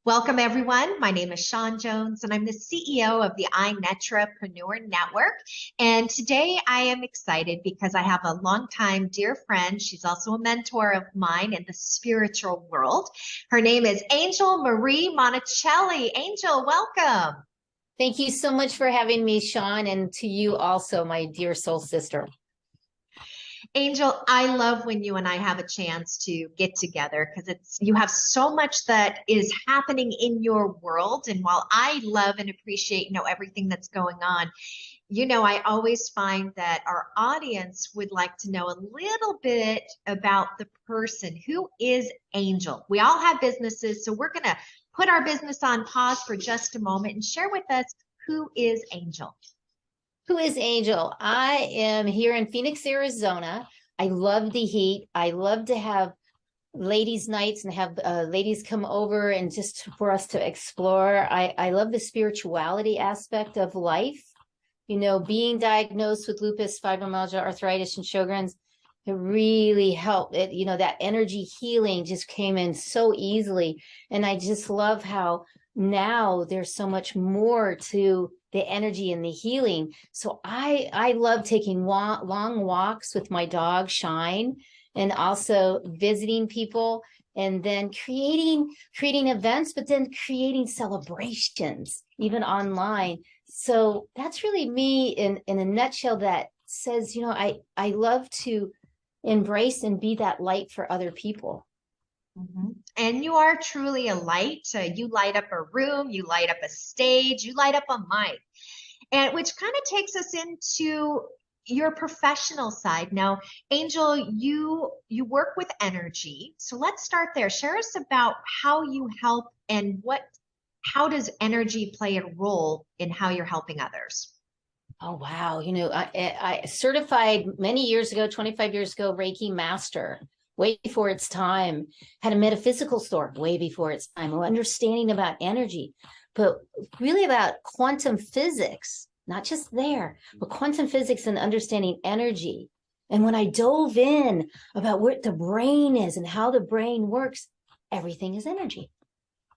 Welcome, everyone. My name is Shawn Jones, and I'm the CEO of the iNetrapreneur Network. And today I am excited because I have a longtime dear friend. She's also a mentor of mine in the spiritual world. Her name is Angel Marie Monachelli. Angel, welcome. Thank you so much for having me, Shawn, and to you also, my dear soul sister. Angel, I love when you and I have a chance to get together because you have so much that is happening in your world. And while I love and appreciate, everything that's going on, I always find that our audience would like to know a little bit about the person. Who is Angel? We all have businesses, so we're going to put our business on pause for just a moment and share with us, who is Angel? Who is Angel? I am here in Phoenix, Arizona. I love the heat. I love to have ladies' nights and have ladies come over and just for us to explore. I love the spirituality aspect of life. Being diagnosed with lupus, fibromyalgia, arthritis, and Sjogren's, it really helped. That energy healing just came in so easily. And I just love how now there's so much more to the energy and the healing. So I love taking long walks with my dog, Shine, and also visiting people and then creating events, but then creating celebrations, even online. So that's really me in a nutshell that says, I love to embrace and be that light for other people. And you are truly a light. You light up a room, you light up a stage, you light up a mic. And which kind of takes us into your professional side. Now, Angel, you work with energy. So let's start there. Share us about how you help and how does energy play a role in how you're helping others? Oh, wow. I certified many years ago, 25 years ago, Reiki master, way before its time, had a metaphysical store way before its time, understanding about energy, but really about quantum physics, not just there, but quantum physics and understanding energy. And when I dove in about what the brain is and how the brain works, everything is energy.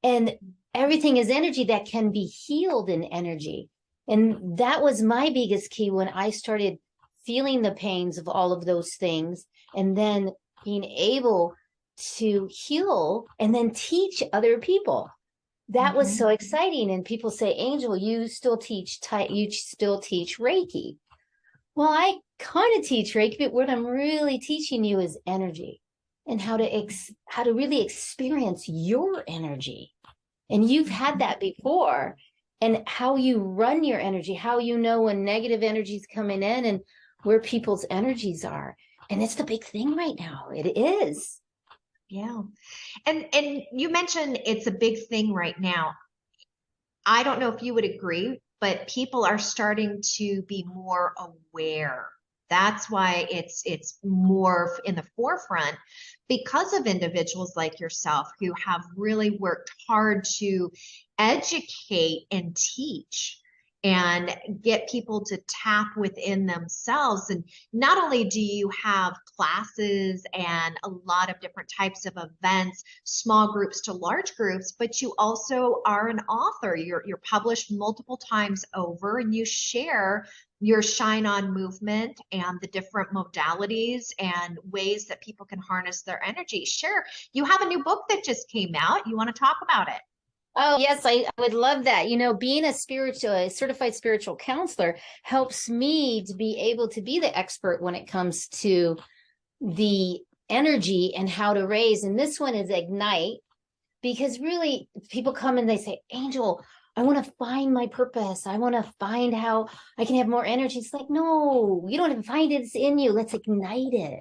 And everything is energy that can be healed in energy. And that was my biggest key when I started feeling the pains of all of those things and then being able to heal and then teach other people. That was so exciting. And people say, Angel, you still teach Reiki. Well, I kind of teach Reiki, but what I'm really teaching you is energy and how to really experience your energy. And you've had that before, and how you run your energy, how you know when negative energy is coming in and where people's energies are. And it's the big thing right now. It is. Yeah. And you mentioned it's a big thing right now. I don't know if you would agree, but people are starting to be more aware. That's why it's more in the forefront because of individuals like yourself who have really worked hard to educate and teach and get people to tap within themselves. And not only do you have classes and a lot of different types of events, small groups to large groups, but you also are an author. You're published multiple times over, and you share your Shine On movement and the different modalities and ways that people can harness their energy. Sure, you have a new book that just came out. You want to talk about it? Oh, yes, I would love that. Being a certified spiritual counselor helps me to be able to be the expert when it comes to the energy and how to raise. And this one is Ignite, because really people come and they say, Angel, I want to find my purpose. I want to find how I can have more energy. It's like, no, you don't have to find it. It's in you. Let's ignite it.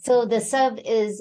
So the sub is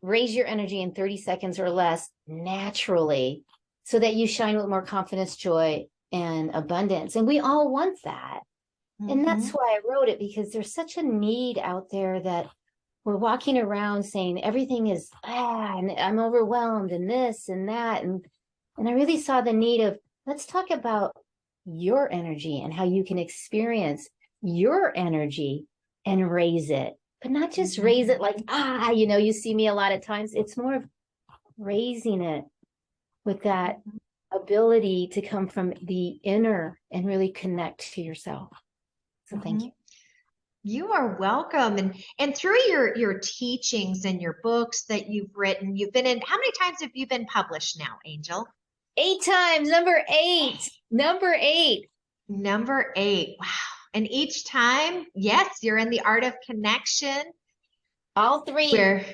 raise your energy in 30 seconds or less naturally so that you shine with more confidence, joy, and abundance. And we all want that. And that's why I wrote it, because there's such a need out there that we're walking around saying everything is, and I'm overwhelmed and this and that. And I really saw the need of, let's talk about your energy and how you can experience your energy and raise it, but not just raise it like, you see me a lot of times. It's more of raising it with that ability to come from the inner and really connect to yourself. So thank you. You are welcome. And through your teachings and your books that you've written, you've been in, how many times have you been published now, Angel? 8 times, number 8. Number 8. Number 8. Wow. And each time, yes, you're in the art of connection. All 3. Where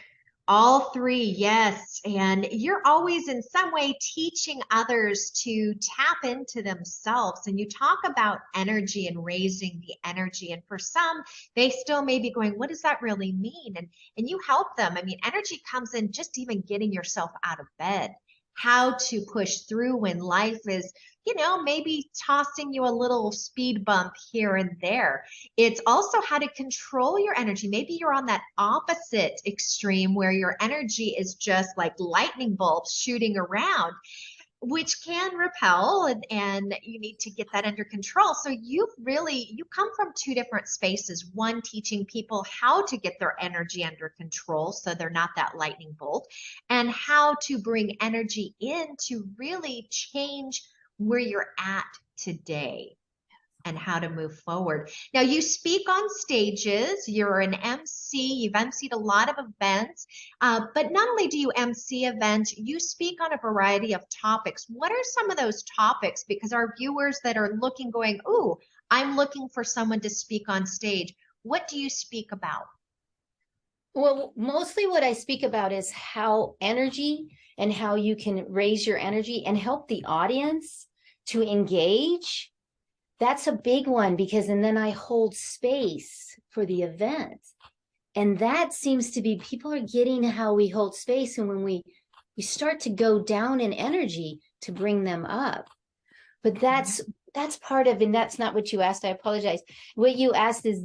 all 3, yes. And you're always in some way teaching others to tap into themselves. And you talk about energy and raising the energy. And for some, they still may be going, what does that really mean? And you help them. I mean, energy comes in just even getting yourself out of bed, how to push through when life is, maybe tossing you a little speed bump here and there. It's also how to control your energy. Maybe you're on that opposite extreme where your energy is just like lightning bolts shooting around, which can repel, and you need to get that under control. So you come from 2 different spaces. One, teaching people how to get their energy under control so they're not that lightning bolt, and how to bring energy in to really change where you're at today and how to move forward. Now, you speak on stages. You're an MC. You've emceed a lot of events. But not only do you MC events, you speak on a variety of topics. What are some of those topics? Because our viewers that are looking, going, ooh, I'm looking for someone to speak on stage. What do you speak about? Well, mostly what I speak about is how energy and how you can raise your energy and help the audience to engage. That's a big one, because, and then I hold space for the event. And that seems to be, people are getting how we hold space. And when we start to go down in energy to bring them up. But that's part of, and that's not what you asked. I apologize. What you asked is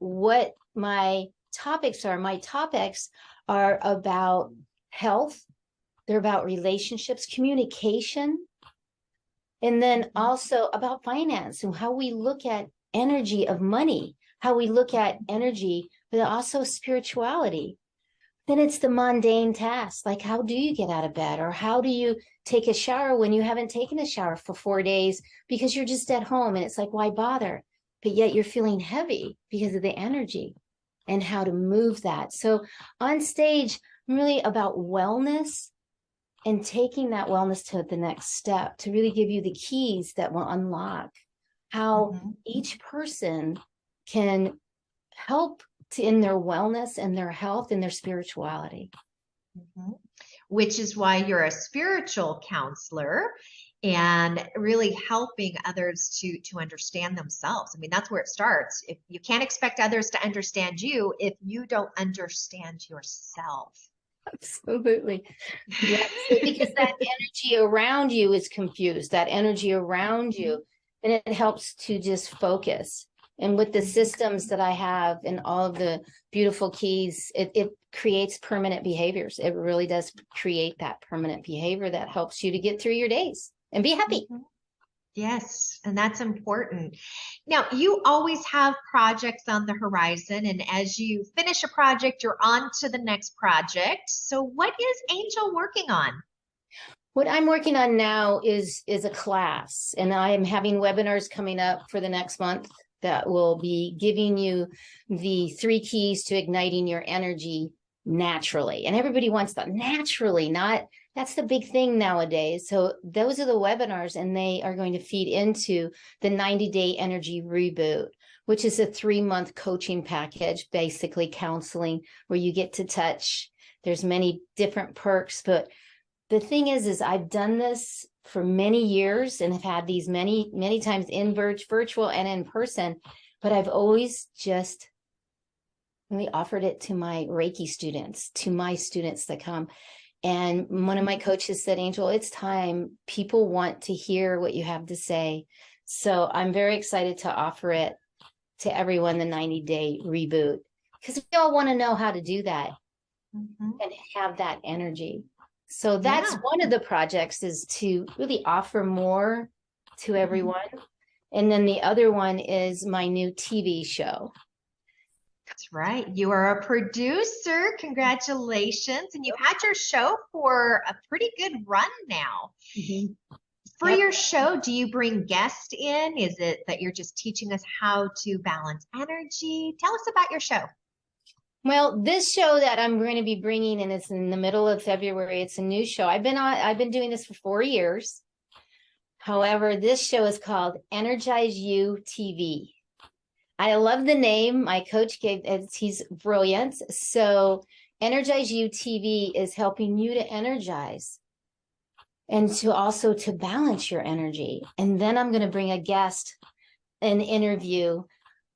what my topics are. My topics are about health. They're about relationships, communication, and then also about finance and how we look at energy of money, how we look at energy, but also spirituality. Then it's the mundane tasks, like how do you get out of bed, or how do you take a shower when you haven't taken a shower for 4 days because you're just at home, and it's like, why bother? But yet you're feeling heavy because of the energy, and how to move that. So on stage, I'm really about wellness and taking that wellness to the next step, to really give you the keys that will unlock how each person can help in their wellness and their health and their spirituality. Which is why you're a spiritual counselor and really helping others to understand themselves. I mean, that's where it starts. If you can't expect others to understand you if you don't understand yourself. Absolutely. Yes, because that energy around you is confused, that energy around you, and it helps to just focus. And with the systems that I have and all of the beautiful keys, it creates permanent behaviors. It really does create that permanent behavior that helps you to get through your days and be happy. Yes, and that's important. Now, you always have projects on the horizon, and as you finish a project, you're on to the next project. So what is Angel working on? What I'm working on now is a class, and I am having webinars coming up for the next month that will be giving you the 3 keys to igniting your energy naturally. And everybody wants that naturally, not, that's the big thing nowadays. So those are the webinars, and they are going to feed into the 90-day energy reboot, which is a 3-month coaching package, basically counseling where you get to touch. There's many different perks, but the thing is I've done this for many years and have had these many, many times in virtual and in person, but I've always just really offered it to my Reiki students, to my students that come. And one of my coaches said, Angel, it's time. People want to hear what you have to say. So I'm very excited to offer it to everyone, the 90-day reboot, because we all want to know how to do that and have that energy. So that's one of the projects, is to really offer more to everyone. And then the other one is my new TV show. That's right. You are a producer. Congratulations. And you've had your show for a pretty good run now. Mhm. For Yep. your show, do you bring guests in? Is it that you're just teaching us how to balance energy? Tell us about your show. Well, this show that I'm going to be bringing in, it's in the middle of February. It's a new show. I've been doing this for 4 years. However, this show is called Energize You TV. I love the name. My coach gave it, he's brilliant. So Energize You TV is helping you to energize and to also to balance your energy. And then I'm going to bring a guest, an interview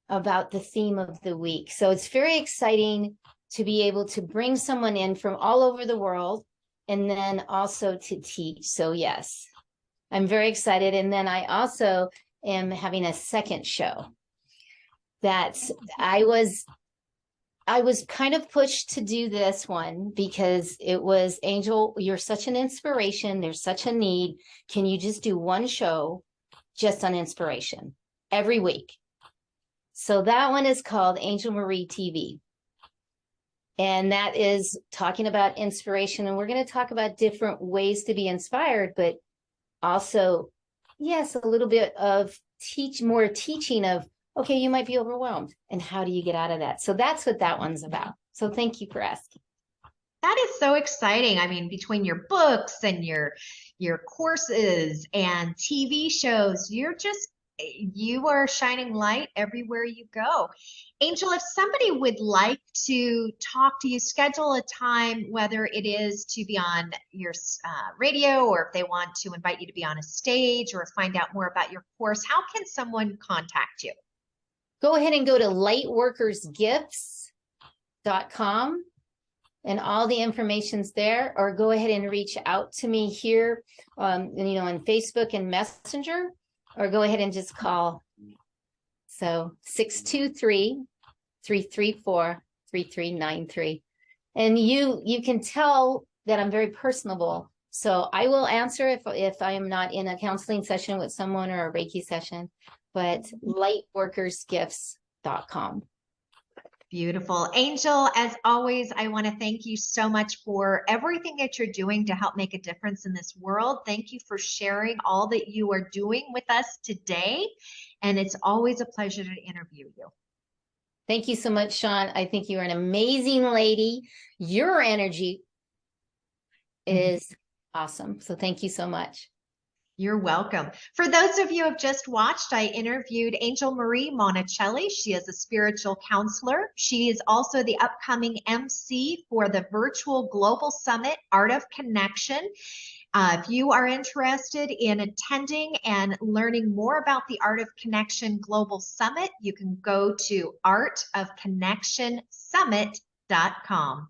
about the theme of the week. So it's very exciting to be able to bring someone in from all over the world and then also to teach. So yes, I'm very excited. And then I also am having a second show that I was kind of pushed to do this one because it was, Angel, you're such an inspiration. There's such a need. Can you just do one show just on inspiration every week? So that one is called Angel Marie TV. And that is talking about inspiration. And we're going to talk about different ways to be inspired, but also, yes, a little bit of more teaching of, okay, you might be overwhelmed. And how do you get out of that? So that's what that one's about. So thank you for asking. That is so exciting. I mean, between your books and your courses and TV shows, you are shining light everywhere you go. Angel, if somebody would like to talk to you, schedule a time, whether it is to be on your radio or if they want to invite you to be on a stage or find out more about your course, how can someone contact you? Go ahead and go to lightworkersgifts.com and all the information's there, or go ahead and reach out to me here, on Facebook and Messenger, or go ahead and just call. So 623-334-3393. And you can tell that I'm very personable. So I will answer if I am not in a counseling session with someone or a Reiki session, but lightworkersgifts.com. Beautiful. Angel, as always, I want to thank you so much for everything that you're doing to help make a difference in this world. Thank you for sharing all that you are doing with us today. And it's always a pleasure to interview you. Thank you so much, Sean. I think you're an amazing lady. Your energy is awesome. So thank you so much. You're welcome. For those of you who have just watched, I interviewed Angel Marie Monachelli. She is a spiritual counselor. She is also the upcoming MC for the virtual global summit, Art of Connection. If you are interested in attending and learning more about the Art of Connection Global Summit, you can go to artofconnectionsummit.com.